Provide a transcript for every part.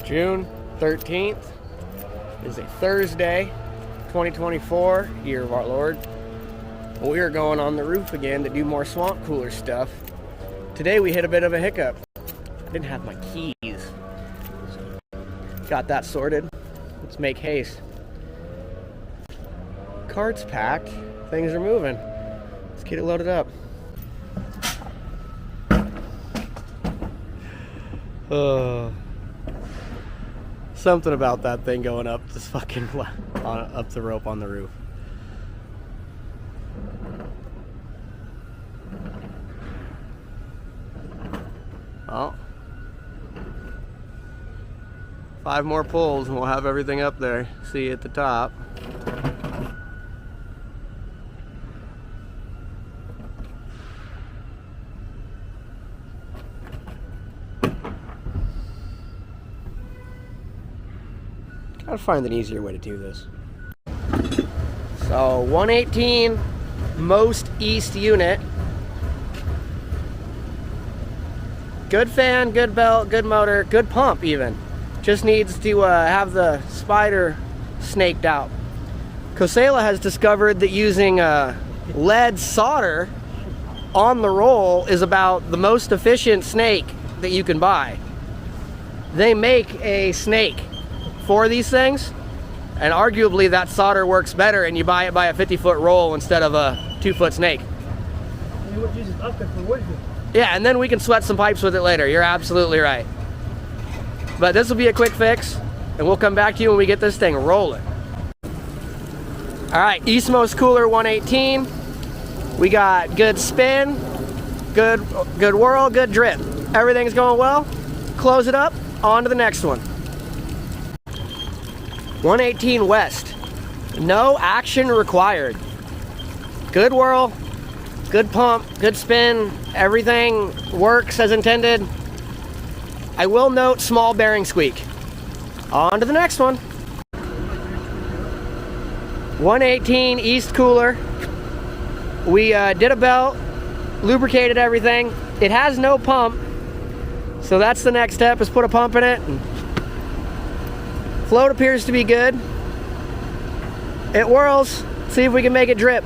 June 13th is a Thursday, 2024, year of our Lord. We are going on the roof again to do more swamp cooler stuff. Today we hit a bit of a hiccup. I didn't have my keys. Got that sorted. Let's make haste. Cart's packed. Things are moving. Let's get it loaded up. Something about that thing going up this fucking up the rope on the roof. Oh. 5 more pulls and we'll have everything up there. See you at the top. Gotta find an easier way to do this. So 118 most east unit. Good fan, good belt, good motor, good pump even. Just needs to have the spider snaked out. Kosaela has discovered that using lead solder on the roll is about the most efficient snake that you can buy. They make a snake for these things, and arguably that solder works better and you buy it by a 50-foot roll instead of a 2-foot snake. You would use it after for wood. Yeah, and then we can sweat some pipes with it later. You're absolutely right. But this will be a quick fix, and we'll come back to you when we get this thing rolling. All right, Eastmost Cooler 118. We got good spin, good whirl, good drip. Everything's going well. Close it up, on to the next one. 118 West. No action required. Good whirl, good pump, good spin. Everything works as intended. I will note small bearing squeak. On to the next one. 118 East Cooler. We did a belt, lubricated everything. It has no pump, so that's the next step, is put a pump in it. Float appears to be good. It whirls. See if we can make it drip.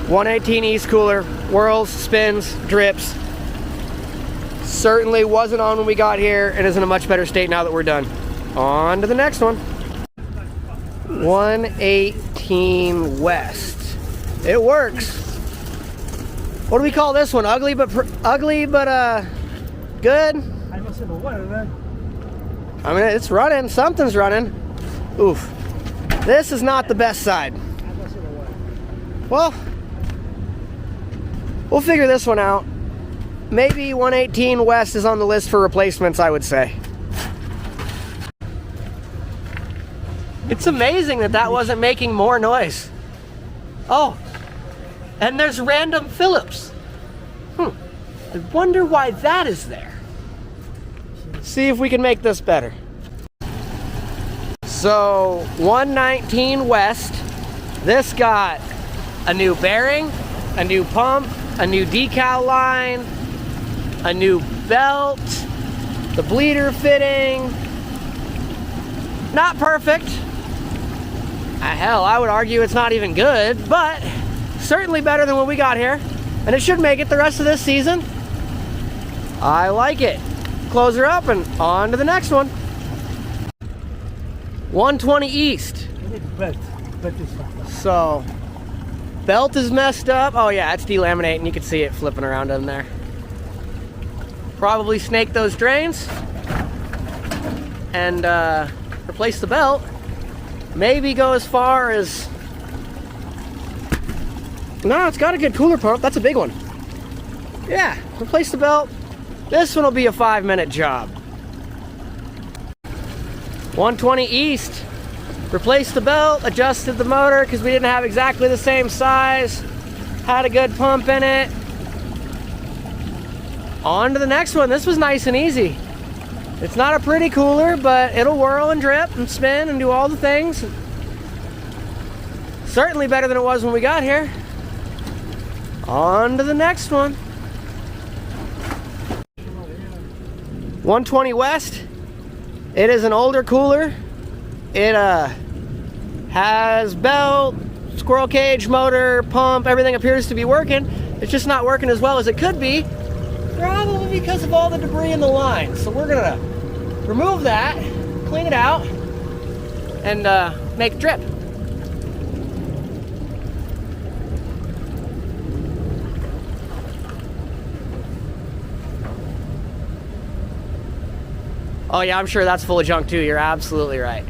118 East Cooler. Whirls, spins, drips. Certainly wasn't on when we got here and is in a much better state now that we're done. On to the next one. 118 West. It works. What do we call this one? Ugly but good? I must have a water then. I mean, it's running. Something's running. Oof. This is not the best side. I must have a water. Well, we'll figure this one out. Maybe 118 West is on the list for replacements, I would say. It's amazing that that wasn't making more noise. Oh, and there's random Phillips. I wonder why that is there. See if we can make this better. So 119 West, this got a new bearing, a new pump, a new decal line, a new belt, the bleeder fitting. Not perfect. Hell, I would argue it's not even good, but certainly better than when we got here. And it should make it the rest of this season. I like it. Close her up and on to the next one. 120 East. I need belt. Belt is fine. So, belt is messed up. Oh yeah, it's delaminating. You can see it flipping around in there. Probably snake those drains and replace the belt. Maybe go as far as... No, it's got a good cooler pump. That's a big one. Yeah, replace the belt. This one will be a 5-minute job. 120 East. Replaced the belt, adjusted the motor because we didn't have exactly the same size. Had a good pump in it. On to the next one. This was nice and easy. It's not a pretty cooler, but it'll whirl and drip and spin and do all the things. Certainly better than it was when we got here. On to the next one. 120 West. It is an older cooler. It has belt, squirrel cage, motor, pump, everything appears to be working. It's just not working as well as it could be, probably because of all the debris in the line. So we're gonna remove that, clean it out, and make a trip. Oh yeah, I'm sure that's full of junk too. You're absolutely right.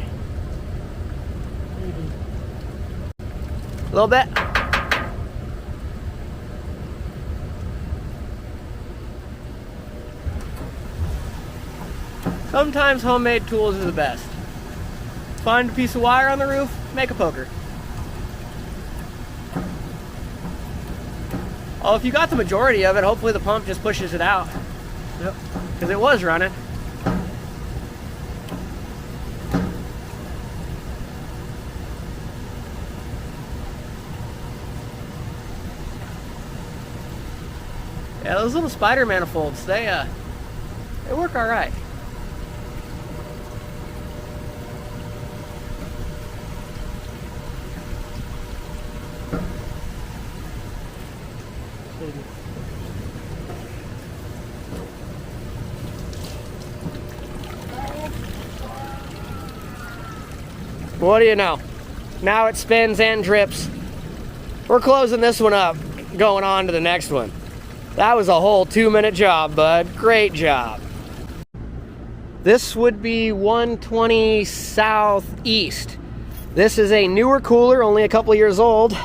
A little bit. Sometimes homemade tools are the best. Find a piece of wire on the roof, make a poker. Oh, if you got the majority of it, hopefully the pump just pushes it out. Yep. Because it was running. Yeah, those little spider manifolds, they work all right. What do you know? Now it spins and drips. We're closing this one up, going on to the next one. That was a whole 2-minute job, bud. Great job. This would be 120 Southeast. This is a newer cooler, only a couple years old.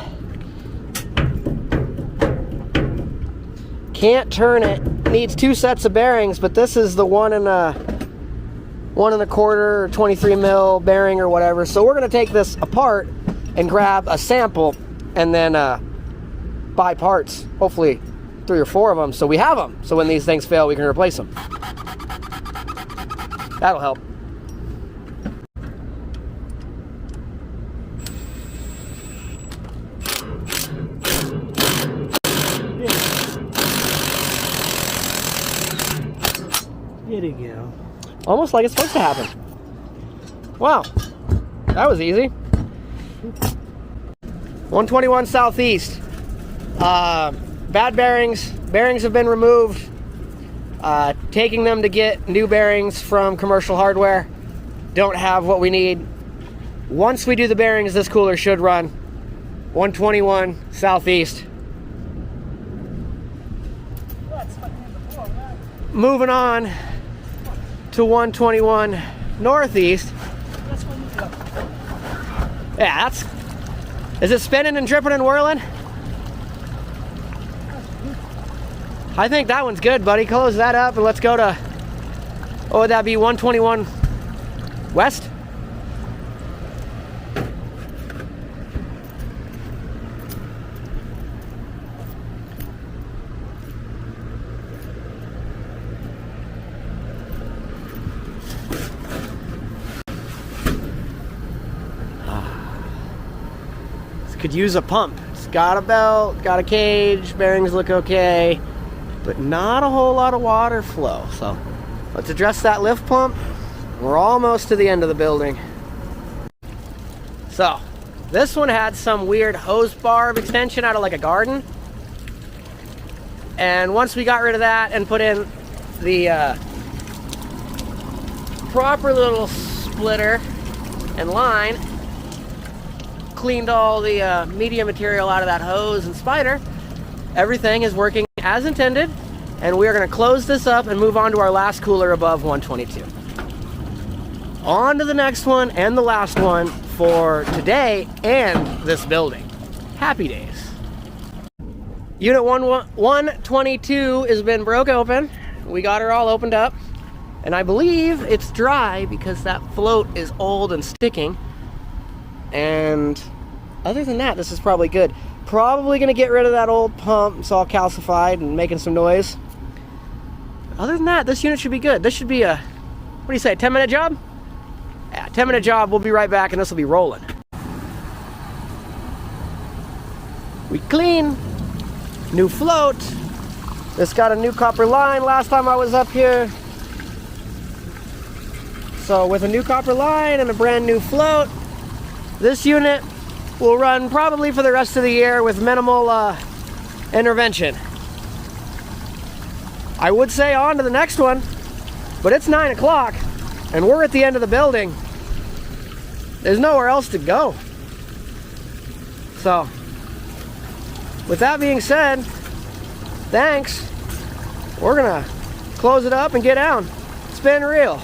Can't turn it. Needs 2 sets of bearings, but this is the 1 1.25 or 23 mil bearing or whatever. So we're gonna take this apart and grab a sample and then buy parts. Hopefully 3 or 4 of them, so we have them. So when these things fail, we can replace them. That'll help. There you go. Almost like it's supposed to happen. Wow, that was easy. 121 Southeast. Bad bearings. Bearings have been removed. Taking them to get new bearings from commercial hardware. Don't have what we need. Once we do the bearings, this cooler should run. 121 Southeast. Moving on to 121 Northeast. Yeah, that's... Is it spinning and dripping and whirling? I think that one's good, buddy. Close that up and let's go to... What would that be, 121 West? Could use a pump. It's got a belt, got a cage, bearings look okay, but not a whole lot of water flow. So let's address that lift pump. We're almost to the end of the building. So this one had some weird hose barb extension out of like a garden. And once we got rid of that and put in the proper little splitter and line, cleaned all the media material out of that hose and spider, everything is working as intended, and we are going to close this up and move on to our last cooler above 122. On to the next one and the last one for today and this building. Happy days. Unit 122 has been broke open. We got her all opened up, and I believe it's dry because that float is old and sticking. And other than that, this is probably good. Probably gonna get rid of that old pump. It's all calcified and making some noise. Other than that, this unit should be good. This should be a, what do you say, 10-minute job? Yeah, 10-minute job. We'll be right back and this will be rolling. We clean. New float. This got a new copper line last time I was up here. So with a new copper line and a brand new float, this unit will run probably for the rest of the year with minimal intervention. I would say on to the next one, but it's 9 o'clock and we're at the end of the building. There's nowhere else to go. So, with that being said, thanks. We're gonna close it up and get down. Spin reel.